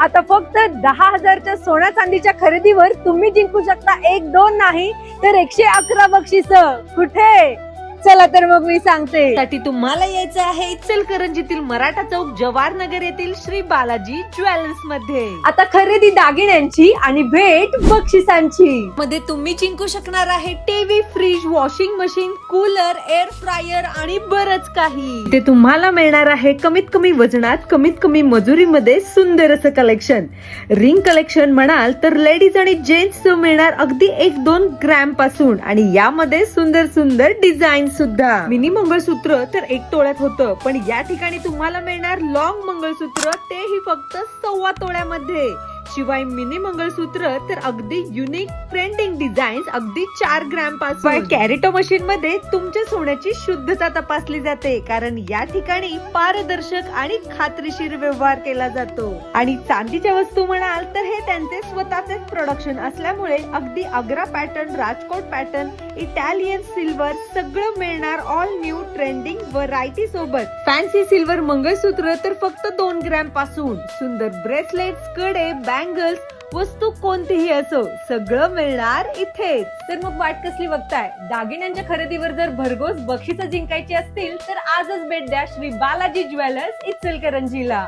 आता फक्त 10,000च्या सोन्या चांदीच्या खरेदीवर तुम्ही जिंकू शकता 1-2 नाही तर 111 बक्षीस. कुठे? चला तर मग मी सांगते. साठी तुम्हाला यायचं आहे इचलकरंजीतील मराठा चौक जवाहर नगर येथील श्री बालाजी ज्वेलर्स मध्ये. आता खरेदी दागिन्यांची आणि भेट बक्षिसांची. मध्ये तुम्ही जिंकू शकणार आहे TV, fridge, washing machine, cooler, air fryer आणि बरच काही. ते तुम्हाला मिळणार आहे कमीत कमी वजनात, कमीत कमी मजुरीमध्ये सुंदर असं कलेक्शन. रिंग कलेक्शन म्हणाल तर लेडीज आणि जेंट्स मिळणार अगदी 1-2 ग्रॅम पासून आणि यामध्ये सुंदर सुंदर डिझाईन सुद्धा. मिनी मंगळसूत्र तर 1 तोळ्यात होतं, पण या ठिकाणी तुम्हाला मिळणार लॉंग मंगळसूत्र, तेही फक्त 1.25 तोळ्यामध्ये. शिवाय मिनी मंगळसूत्र तर अगदी युनिक ट्रेंडिंग डिझाईन्स अगदी 4 ग्रॅम पासून. कॅरेटो मशीन मध्ये तुमच्या सोन्याची शुद्धता तपासली जाते, कारण या ठिकाणी पारदर्शक आणि खात्रीशीर व्यवहार केला जातो. आणि चांदीच्या वस्तू म्हणाल तर हे त्यांचे स्वतःचे प्रोडक्शन असल्यामुळे अगदी Agra pattern, Rajkot pattern, Italian silver सगळं मिळणार ऑल न्यू ट्रेंडिंग व्हरायटी सोबत. फॅन्सी सिल्वर मंगळसूत्र तर फक्त 2 ग्रॅम पासून. सुंदर ब्रेसलेट्स, कडे, बँगल्स, वस्तू कोणतीही असो सगळं मिळणार इथेच. तर मग वाट कसली बघताय? दागिन्यांच्या खरेदीवर जर भरघोस बक्षिसं जिंकायची असतील तर आजच भेट द्या श्री बालाजी ज्वेलर्स इचलकरंजीला.